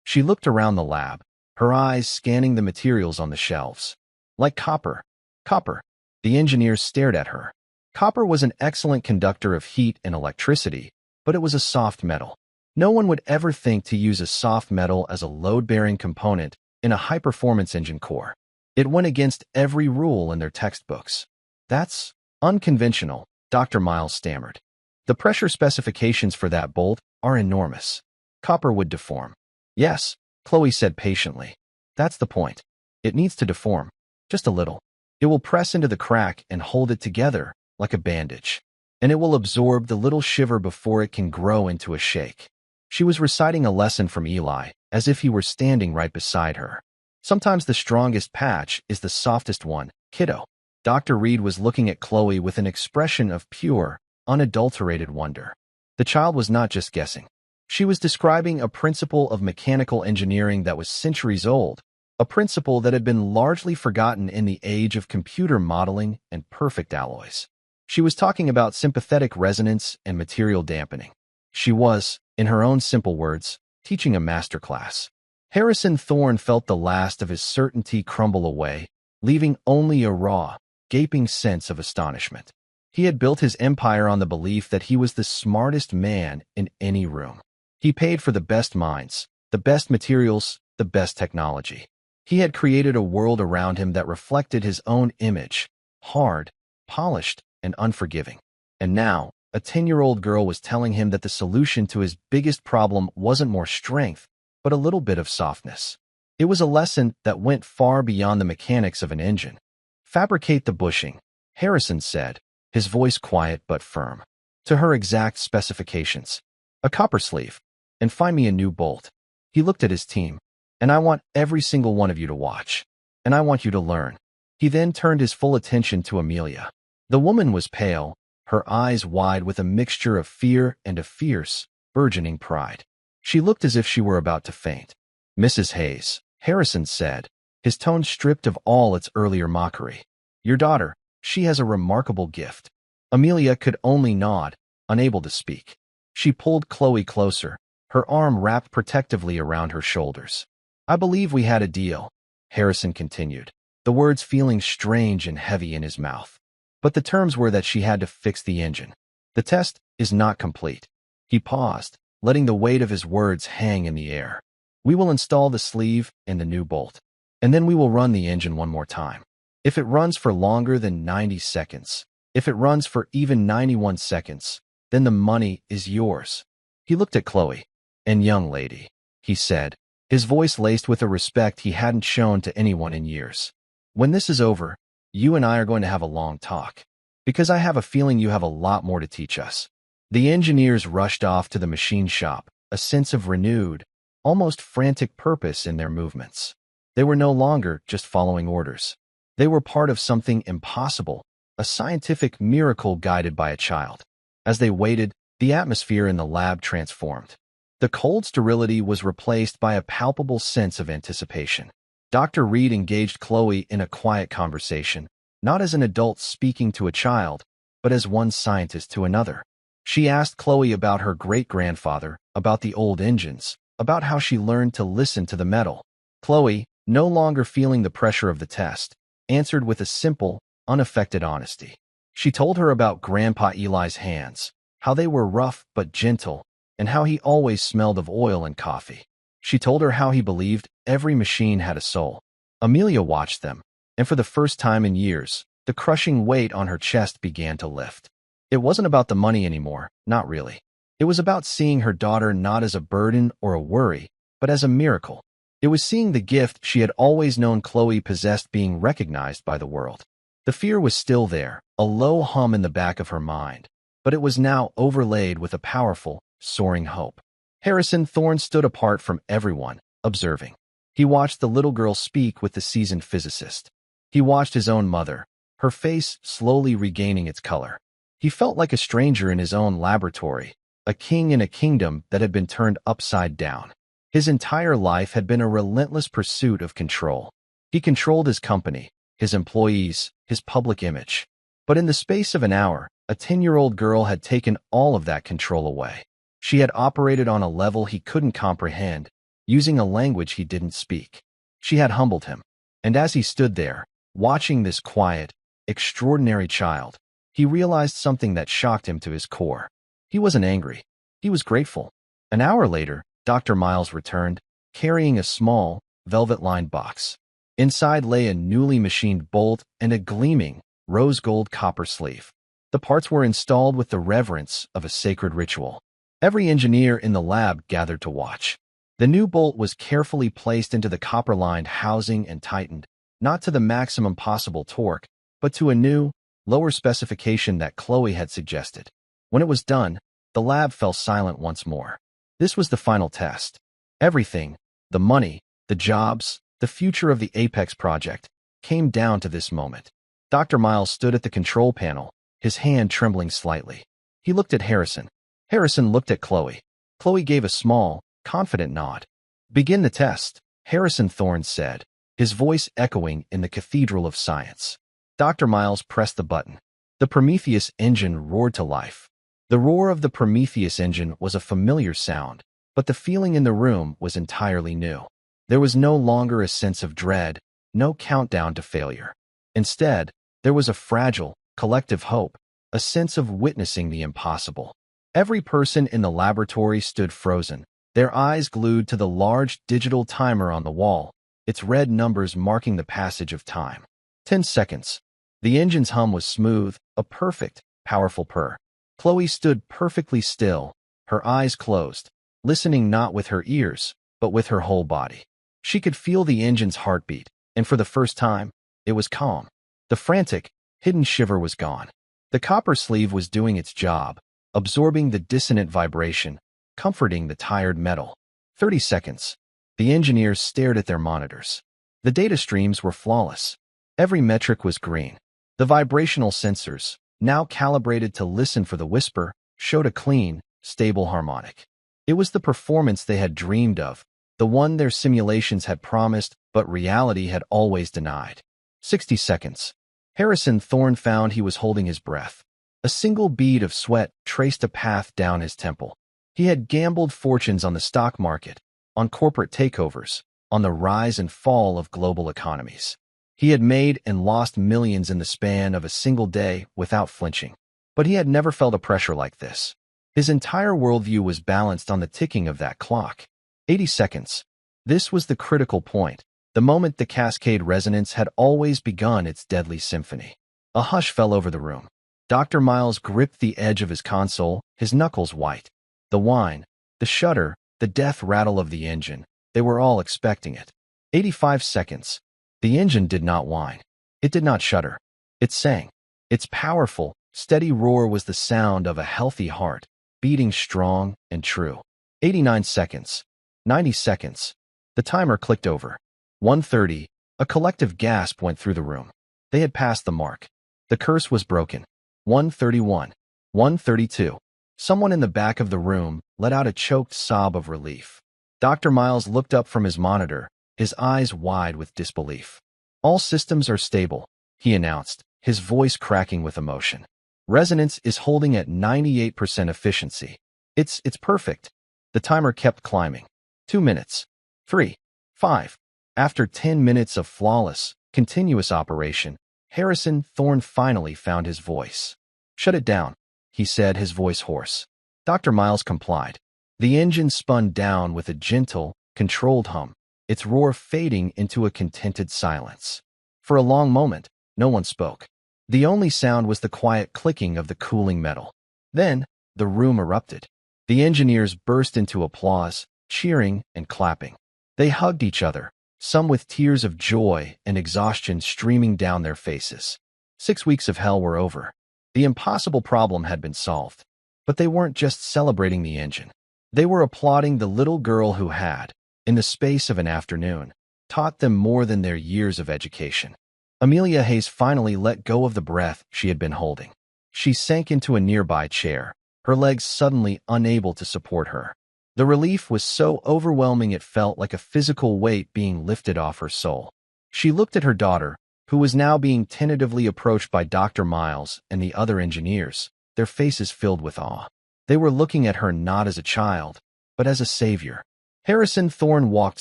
She looked around the lab, her eyes scanning the materials on the shelves. Like copper. Copper. The engineers stared at her. Copper was an excellent conductor of heat and electricity, but it was a soft metal. No one would ever think to use a soft metal as a load-bearing component in a high-performance engine core. It went against every rule in their textbooks. That's unconventional, Dr. Miles stammered. The pressure specifications for that bolt are enormous. Copper would deform. Yes, Chloe said patiently. That's the point. It needs to deform. Just a little. It will press into the crack and hold it together, like a bandage. And it will absorb the little shiver before it can grow into a shake. She was reciting a lesson from Eli, as if he were standing right beside her. Sometimes the strongest patch is the softest one, kiddo. Dr. Reed was looking at Chloe with an expression of pure, unadulterated wonder. The child was not just guessing. She was describing a principle of mechanical engineering that was centuries old, a principle that had been largely forgotten in the age of computer modeling and perfect alloys. She was talking about sympathetic resonance and material dampening. She was, in her own simple words, teaching a masterclass. Harrison Thorne felt the last of his certainty crumble away, leaving only a raw, gaping sense of astonishment. He had built his empire on the belief that he was the smartest man in any room. He paid for the best minds, the best materials, the best technology. He had created a world around him that reflected his own image, hard, polished, and unforgiving. And now, a 10-year-old girl was telling him that the solution to his biggest problem wasn't more strength, but a little bit of softness. It was a lesson that went far beyond the mechanics of an engine. Fabricate the bushing, Harrison said, his voice quiet but firm. To her exact specifications. A copper sleeve. And find me a new bolt. He looked at his team. And I want every single one of you to watch. And I want you to learn. He then turned his full attention to Amelia. The woman was pale, her eyes wide with a mixture of fear and a fierce, burgeoning pride. She looked as if she were about to faint. Mrs. Hayes, Harrison said, his tone stripped of all its earlier mockery. Your daughter, she has a remarkable gift. Amelia could only nod, unable to speak. She pulled Chloe closer, her arm wrapped protectively around her shoulders. I believe we had a deal, Harrison continued, the words feeling strange and heavy in his mouth. But the terms were that she had to fix the engine. The test is not complete. He paused, letting the weight of his words hang in the air. We will install the sleeve and the new bolt. And then we will run the engine one more time. If it runs for longer than 90 seconds, if it runs for even 91 seconds, then the money is yours. He looked at Chloe. And young lady, he said, his voice laced with a respect he hadn't shown to anyone in years. When this is over, you and I are going to have a long talk. Because I have a feeling you have a lot more to teach us. The engineers rushed off to the machine shop, a sense of renewed, almost frantic purpose in their movements. They were no longer just following orders. They were part of something impossible, a scientific miracle guided by a child. As they waited, the atmosphere in the lab transformed. The cold sterility was replaced by a palpable sense of anticipation. Dr. Reed engaged Chloe in a quiet conversation, not as an adult speaking to a child, but as one scientist to another. She asked Chloe about her great-grandfather, about the old engines, about how she learned to listen to the metal. Chloe, no longer feeling the pressure of the test, answered with a simple, unaffected honesty. She told her about Grandpa Eli's hands, how they were rough but gentle, and how he always smelled of oil and coffee. She told her how he believed every machine had a soul. Amelia watched them, and for the first time in years, the crushing weight on her chest began to lift. It wasn't about the money anymore, not really. It was about seeing her daughter not as a burden or a worry, but as a miracle. It was seeing the gift she had always known Chloe possessed being recognized by the world. The fear was still there, a low hum in the back of her mind, but it was now overlaid with a powerful, soaring hope. Harrison Thorne stood apart from everyone, observing. He watched the little girl speak with the seasoned physicist. He watched his own mother, her face slowly regaining its color. He felt like a stranger in his own laboratory, a king in a kingdom that had been turned upside down. His entire life had been a relentless pursuit of control. He controlled his company, his employees, his public image. But in the space of an hour, a 10-year-old girl had taken all of that control away. She had operated on a level he couldn't comprehend, using a language he didn't speak. She had humbled him. And as he stood there, watching this quiet, extraordinary child, he realized something that shocked him to his core. He wasn't angry. He was grateful. An hour later, Dr. Miles returned, carrying a small, velvet-lined box. Inside lay a newly machined bolt and a gleaming, rose-gold copper sleeve. The parts were installed with the reverence of a sacred ritual. Every engineer in the lab gathered to watch. The new bolt was carefully placed into the copper-lined housing and tightened, not to the maximum possible torque, but to a new, lower specification that Chloe had suggested. When it was done, the lab fell silent once more. This was the final test. Everything, the money, the jobs, the future of the Apex project, came down to this moment. Dr. Miles stood at the control panel, his hand trembling slightly. He looked at Harrison. Harrison looked at Chloe. Chloe gave a small, confident nod. "Begin the test," Harrison Thorne said, his voice echoing in the cathedral of science. Dr. Miles pressed the button. The Prometheus engine roared to life. The roar of the Prometheus engine was a familiar sound, but the feeling in the room was entirely new. There was no longer a sense of dread, no countdown to failure. Instead, there was a fragile, collective hope, a sense of witnessing the impossible. Every person in the laboratory stood frozen, their eyes glued to the large digital timer on the wall, its red numbers marking the passage of time. 10 seconds. The engine's hum was smooth, a perfect, powerful purr. Chloe stood perfectly still, her eyes closed, listening not with her ears, but with her whole body. She could feel the engine's heartbeat, and for the first time, it was calm. The frantic, hidden shiver was gone. The copper sleeve was doing its job, absorbing the dissonant vibration, comforting the tired metal. 30 seconds. The engineers stared at their monitors. The data streams were flawless. Every metric was green. The vibrational sensors, now calibrated to listen for the whisper, showed a clean, stable harmonic. It was the performance they had dreamed of, the one their simulations had promised, but reality had always denied. 60 seconds. Harrison Thorne found he was holding his breath. A single bead of sweat traced a path down his temple. He had gambled fortunes on the stock market, on corporate takeovers, on the rise and fall of global economies. He had made and lost millions in the span of a single day without flinching. But he had never felt a pressure like this. His entire worldview was balanced on the ticking of that clock. 80 seconds. This was the critical point, the moment the cascade resonance had always begun its deadly symphony. A hush fell over the room. Dr. Miles gripped the edge of his console, his knuckles white. The whine, the shudder, the death rattle of the engine, they were all expecting it. 85 seconds. The engine did not whine. It did not shudder. It sang. Its powerful, steady roar was the sound of a healthy heart, beating strong and true. 89 seconds. 90 seconds. The timer clicked over. 1:30. A collective gasp went through the room. They had passed the mark. The curse was broken. 1:31. 1:32. Someone in the back of the room let out a choked sob of relief. Dr. Miles looked up from his monitor, his eyes wide with disbelief. "All systems are stable," he announced, his voice cracking with emotion. "Resonance is holding at 98% efficiency. It's perfect." The timer kept climbing. 2 minutes. 3. 5. After 10 minutes of flawless, continuous operation, Harrison Thorne finally found his voice. "Shut it down," he said, his voice hoarse. Dr. Miles complied. The engine spun down with a gentle, controlled hum, its roar fading into a contented silence. For a long moment, no one spoke. The only sound was the quiet clicking of the cooling metal. Then, the room erupted. The engineers burst into applause, cheering and clapping. They hugged each other, some with tears of joy and exhaustion streaming down their faces. 6 weeks of hell were over. The impossible problem had been solved. But they weren't just celebrating the engine. They were applauding the little girl who had, in the space of an afternoon, taught them more than their years of education. Amelia Hayes finally let go of the breath she had been holding. She sank into a nearby chair, her legs suddenly unable to support her. The relief was so overwhelming it felt like a physical weight being lifted off her soul. She looked at her daughter, who was now being tentatively approached by Dr. Miles and the other engineers, their faces filled with awe. They were looking at her not as a child, but as a savior. Harrison Thorne walked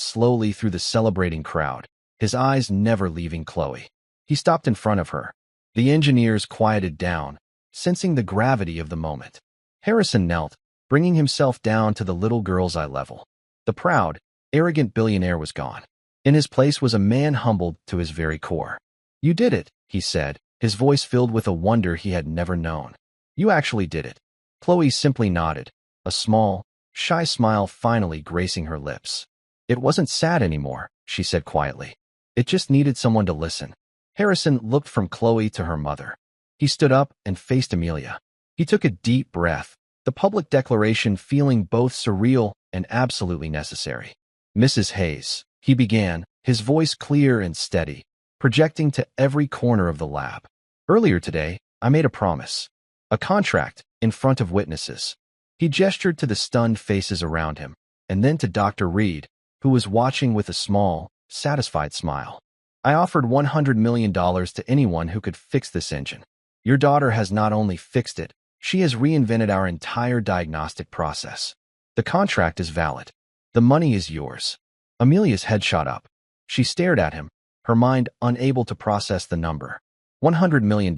slowly through the celebrating crowd, his eyes never leaving Chloe. He stopped in front of her. The engineers quieted down, sensing the gravity of the moment. Harrison knelt, bringing himself down to the little girl's eye level. The proud, arrogant billionaire was gone. In his place was a man humbled to his very core. "You did it," he said, his voice filled with a wonder he had never known. "You actually did it." Chloe simply nodded, a small, shy smile finally gracing her lips. "It wasn't sad anymore," she said quietly. "It just needed someone to listen." Harrison looked from Chloe to her mother. He stood up and faced Amelia. He took a deep breath, the public declaration feeling both surreal and absolutely necessary. "Mrs. Hayes," he began, his voice clear and steady, projecting to every corner of the lab. "Earlier today, I made a promise. A contract, in front of witnesses." He gestured to the stunned faces around him, and then to Dr. Reed, who was watching with a small, satisfied smile. "I offered $100 million to anyone who could fix this engine. Your daughter has not only fixed it, she has reinvented our entire diagnostic process. The contract is valid. The money is yours." Amelia's head shot up. She stared at him, her mind unable to process the number. $100 million.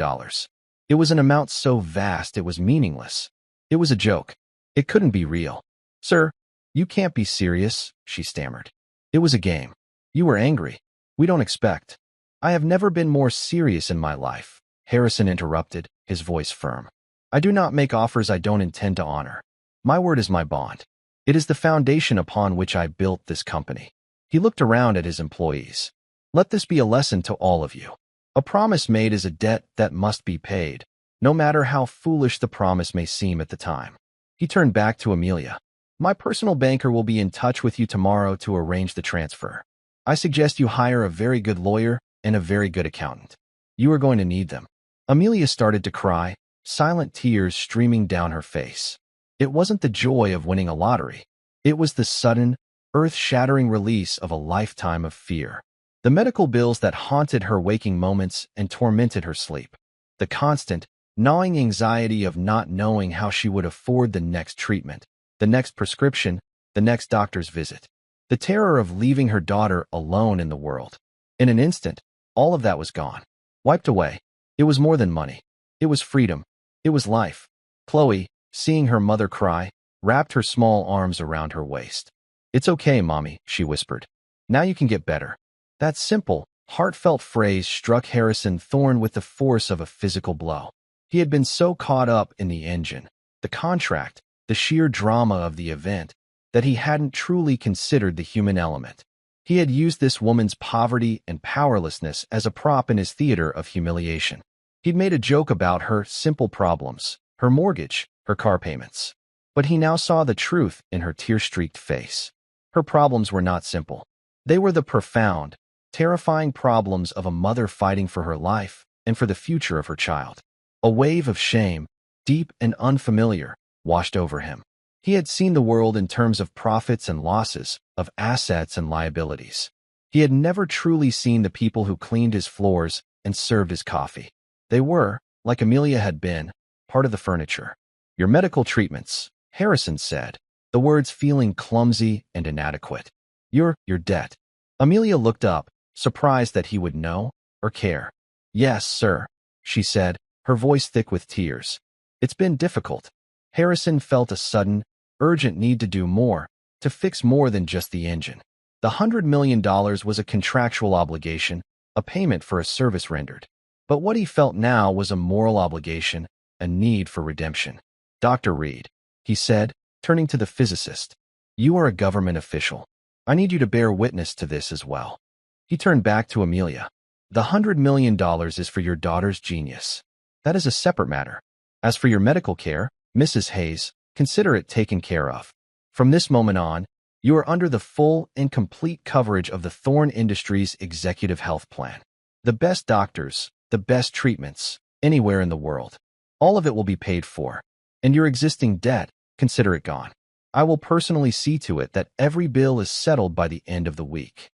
It was an amount so vast it was meaningless. It was a joke. It couldn't be real. "Sir, you can't be serious," she stammered. "It was a game. You were angry. We don't expect." "I have never been more serious in my life," Harrison interrupted, his voice firm. "I do not make offers I don't intend to honor. My word is my bond. It is the foundation upon which I built this company." He looked around at his employees. "Let this be a lesson to all of you. A promise made is a debt that must be paid, no matter how foolish the promise may seem at the time." He turned back to Amelia. "My personal banker will be in touch with you tomorrow to arrange the transfer. I suggest you hire a very good lawyer and a very good accountant. You are going to need them." Amelia started to cry, silent tears streaming down her face. It wasn't the joy of winning a lottery. It was the sudden, earth-shattering release of a lifetime of fear. The medical bills that haunted her waking moments and tormented her sleep. The constant, gnawing anxiety of not knowing how she would afford the next treatment, the next prescription, the next doctor's visit. The terror of leaving her daughter alone in the world. In an instant, all of that was gone. Wiped away. It was more than money. It was freedom. It was life. Chloe, seeing her mother cry, wrapped her small arms around her waist. "It's okay, Mommy," she whispered. "Now you can get better." That simple, heartfelt phrase struck Harrison Thorne with the force of a physical blow. He had been so caught up in the engine, the contract, the sheer drama of the event, that he hadn't truly considered the human element. He had used this woman's poverty and powerlessness as a prop in his theater of humiliation. He'd made a joke about her simple problems, her mortgage, her car payments. But he now saw the truth in her tear-streaked face. Her problems were not simple. They were the profound, terrifying problems of a mother fighting for her life and for the future of her child. A wave of shame, deep and unfamiliar, washed over him. He had seen the world in terms of profits and losses, of assets and liabilities. He had never truly seen the people who cleaned his floors and served his coffee. They were, like Amelia had been, part of the furniture. "Your medical treatments," Harrison said, the words feeling clumsy and inadequate. Your debt." Amelia looked up, surprised that he would know or care. "Yes, sir," she said, her voice thick with tears. "It's been difficult." Harrison felt a sudden, urgent need to do more, to fix more than just the engine. The $100 million was a contractual obligation, a payment for a service rendered. But what he felt now was a moral obligation, a need for redemption. "Dr. Reed," he said, turning to the physicist, "you are a government official. I need you to bear witness to this as well." He turned back to Amelia. "The $100 million is for your daughter's genius. That is a separate matter. As for your medical care, Mrs. Hayes, consider it taken care of. From this moment on, you are under the full and complete coverage of the Thorne Industries Executive Health Plan. The best doctors, the best treatments, anywhere in the world. All of it will be paid for. And your existing debt, consider it gone. I will personally see to it that every bill is settled by the end of the week.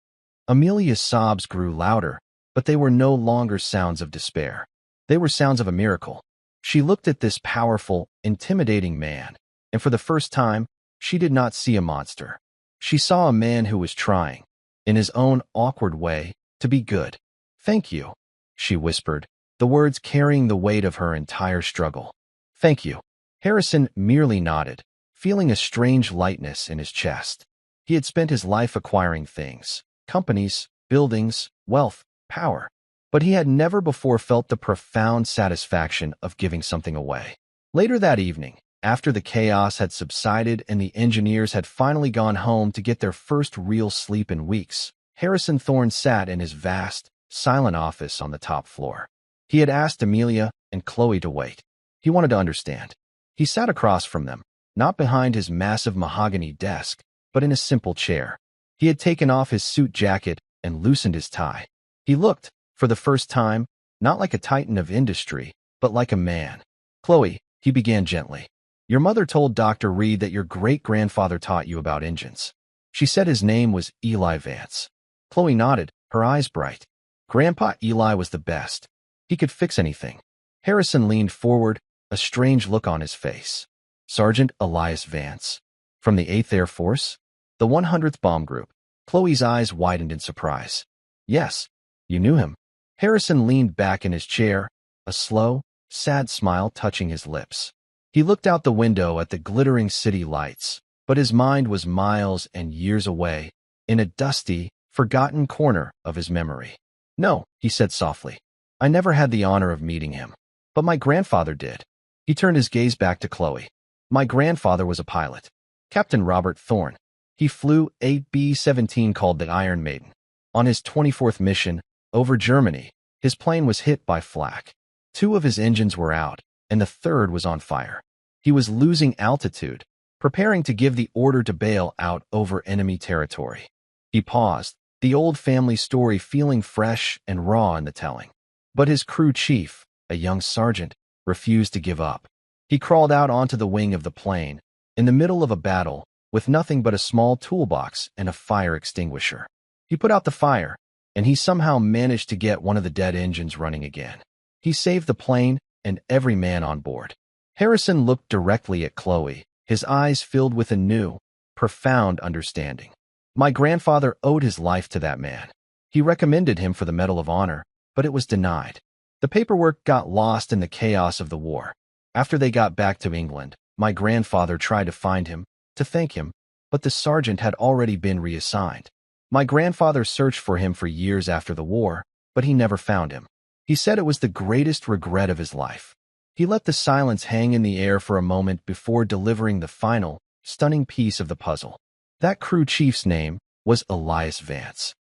Amelia's sobs grew louder, but they were no longer sounds of despair. They were sounds of a miracle. She looked at this powerful, intimidating man, and for the first time, she did not see a monster. She saw a man who was trying, in his own awkward way, to be good. "Thank you," she whispered, the words carrying the weight of her entire struggle. "Thank you." Harrison merely nodded, feeling a strange lightness in his chest. He had spent his life acquiring things, companies, buildings, wealth, power, but he had never before felt the profound satisfaction of giving something away. Later that evening, after the chaos had subsided and the engineers had finally gone home to get their first real sleep in weeks, Harrison Thorne sat in his vast, silent office on the top floor. He had asked Amelia and Chloe to wait. He wanted to understand. He sat across from them, not behind his massive mahogany desk, but in a simple chair. He had taken off his suit jacket and loosened his tie. He looked, for the first time, not like a titan of industry, but like a man. "Chloe," he began gently, "your mother told Dr. Reed that your great-grandfather taught you about engines. She said his name was Eli Vance." Chloe nodded, her eyes bright. "Grandpa Eli was the best. He could fix anything." Harrison leaned forward, a strange look on his face. "Sergeant Elias Vance? From the 8th Air Force? The 100th Bomb Group?" Chloe's eyes widened in surprise. "Yes, you knew him." Harrison leaned back in his chair, a slow, sad smile touching his lips. He looked out the window at the glittering city lights, but his mind was miles and years away, in a dusty, forgotten corner of his memory. "No," he said softly. "I never had the honor of meeting him. But my grandfather did." He turned his gaze back to Chloe. "My grandfather was a pilot. Captain Robert Thorne. He flew a B-17 called the Iron Maiden. On his 24th mission, over Germany, his plane was hit by flak. 2 of his engines were out, and the 3rd was on fire. He was losing altitude, preparing to give the order to bail out over enemy territory." He paused, the old family story feeling fresh and raw in the telling. But his crew chief, a young sergeant, refused to give up. He crawled out onto the wing of the plane, in the middle of a battle, with nothing but a small toolbox and a fire extinguisher. He put out the fire, and he somehow managed to get one of the dead engines running again. He saved the plane and every man on board. Harrison looked directly at Chloe, his eyes filled with a new, profound understanding. "My grandfather owed his life to that man. He recommended him for the Medal of Honor, but it was denied. The paperwork got lost in the chaos of the war. After they got back to England, my grandfather tried to find him, to thank him, but the sergeant had already been reassigned. My grandfather searched for him for years after the war, but he never found him. He said it was the greatest regret of his life." He let the silence hang in the air for a moment before delivering the final, stunning piece of the puzzle. That crew chief's name was Elias Vance.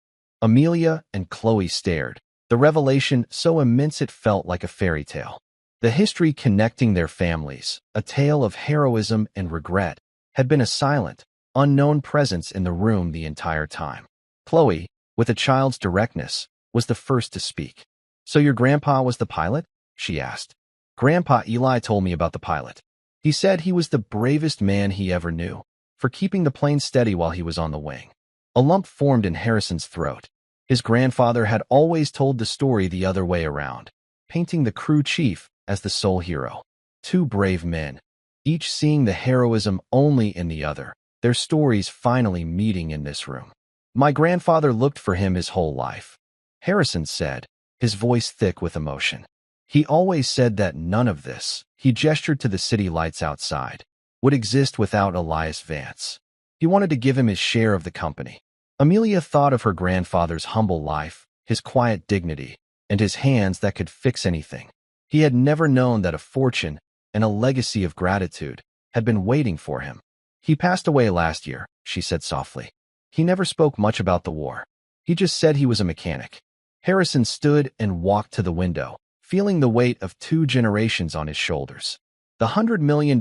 Amelia and Chloe stared, the revelation so immense it felt like a fairy tale. The history connecting their families, a tale of heroism and regret, had been a silent, unknown presence in the room the entire time. Chloe, with a child's directness, was the first to speak. "So your grandpa was the pilot?" she asked. "Grandpa Eli told me about the pilot. He said he was the bravest man he ever knew, for keeping the plane steady while he was on the wing." A lump formed in Harrison's throat. His grandfather had always told the story the other way around, painting the crew chief as the sole hero. 2 brave men, each seeing the heroism only in the other, their stories finally meeting in this room. "My grandfather looked for him his whole life," Harrison said, his voice thick with emotion. "He always said that none of this," he gestured to the city lights outside, "would exist without Elias Vance. He wanted to give him his share of the company." Amelia thought of her grandfather's humble life, his quiet dignity, and his hands that could fix anything. He had never known that a fortune and a legacy of gratitude had been waiting for him. "He passed away last year," she said softly. "He never spoke much about the war. He just said he was a mechanic." Harrison stood and walked to the window, feeling the weight of 2 generations on his shoulders. The $100 million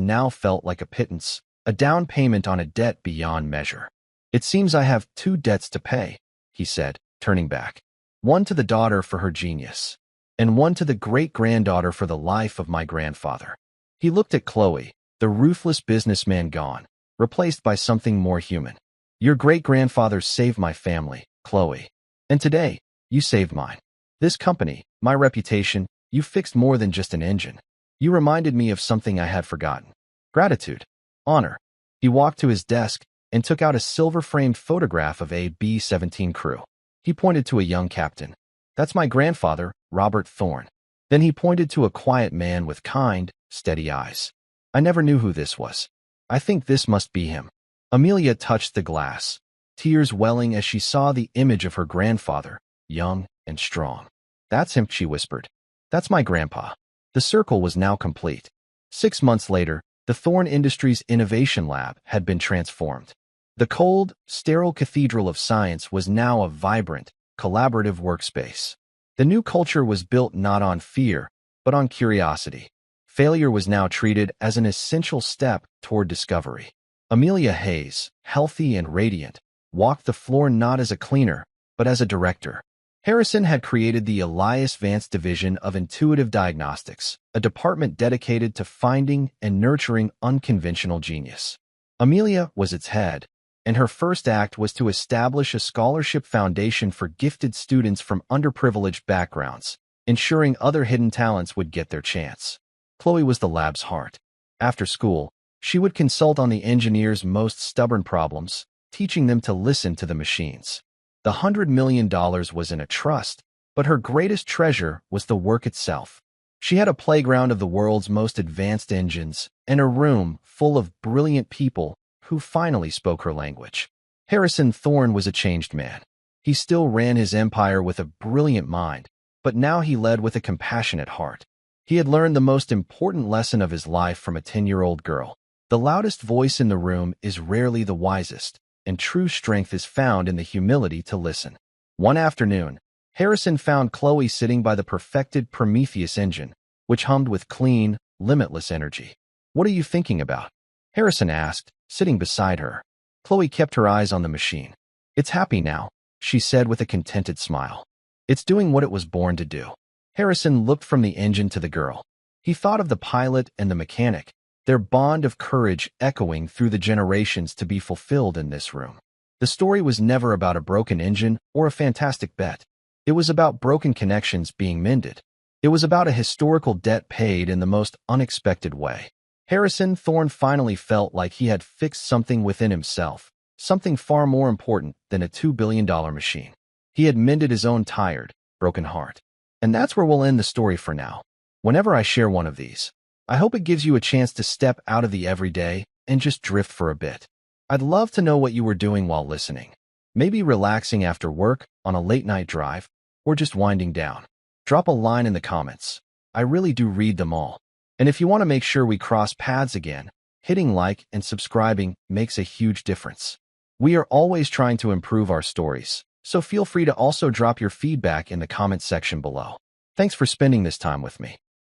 now felt like a pittance, a down payment on a debt beyond measure. It seems I have two debts to pay, he said, turning back. One to the daughter for her genius, and one to the great-granddaughter for the life of my grandfather. He looked at Chloe, the ruthless businessman gone, replaced by something more human. Your great-grandfather saved my family, Chloe. And today, you saved mine. This company, my reputation, you fixed more than just an engine. You reminded me of something I had forgotten. Gratitude. Honor. He walked to his desk and took out a silver-framed photograph of a B-17 crew. He pointed to a young captain. That's my grandfather, Robert Thorne. Then he pointed to a quiet man with kind, steady eyes. I never knew who this was. I think this must be him. Amelia touched the glass, tears welling as she saw the image of her grandfather, young and strong. That's him, she whispered. That's my grandpa. The circle was now complete. 6 months later, the Thorne Industries Innovation Lab had been transformed. The cold, sterile cathedral of science was now a vibrant, collaborative workspace. The new culture was built not on fear, but on curiosity. Failure was now treated as an essential step toward discovery. Amelia Hayes, healthy and radiant, walked the floor not as a cleaner, but as a director. Harrison had created the Elias Vance Division of Intuitive Diagnostics, a department dedicated to finding and nurturing unconventional genius. Amelia was its head, and her first act was to establish a scholarship foundation for gifted students from underprivileged backgrounds, ensuring other hidden talents would get their chance. Chloe was the lab's heart. After school, she would consult on the engineers' most stubborn problems, teaching them to listen to the machines. The $100 million was in a trust, but her greatest treasure was the work itself. She had a playground of the world's most advanced engines and a room full of brilliant people who finally spoke her language. Harrison Thorne was a changed man. He still ran his empire with a brilliant mind, but now he led with a compassionate heart. He had learned the most important lesson of his life from a 10-year-old girl. The loudest voice in the room is rarely the wisest, and true strength is found in the humility to listen. One afternoon, Harrison found Chloe sitting by the perfected Prometheus engine, which hummed with clean, limitless energy. What are you thinking about? Harrison asked, sitting beside her. Chloe kept her eyes on the machine. It's happy now, she said with a contented smile. It's doing what it was born to do. Harrison looked from the engine to the girl. He thought of the pilot and the mechanic, their bond of courage echoing through the generations to be fulfilled in this room. The story was never about a broken engine or a fantastic bet. It was about broken connections being mended. It was about a historical debt paid in the most unexpected way. Harrison Thorne finally felt like he had fixed something within himself, something far more important than a $2 billion machine. He had mended his own tired, broken heart. And that's where we'll end the story for now. Whenever I share one of these, I hope it gives you a chance to step out of the everyday and just drift for a bit. I'd love to know what you were doing while listening. Maybe relaxing after work, on a late-night drive, or just winding down. Drop a line in the comments. I really do read them all. And if you want to make sure we cross paths again, hitting like and subscribing makes a huge difference. We are always trying to improve our stories, so feel free to also drop your feedback in the comment section below. Thanks for spending this time with me.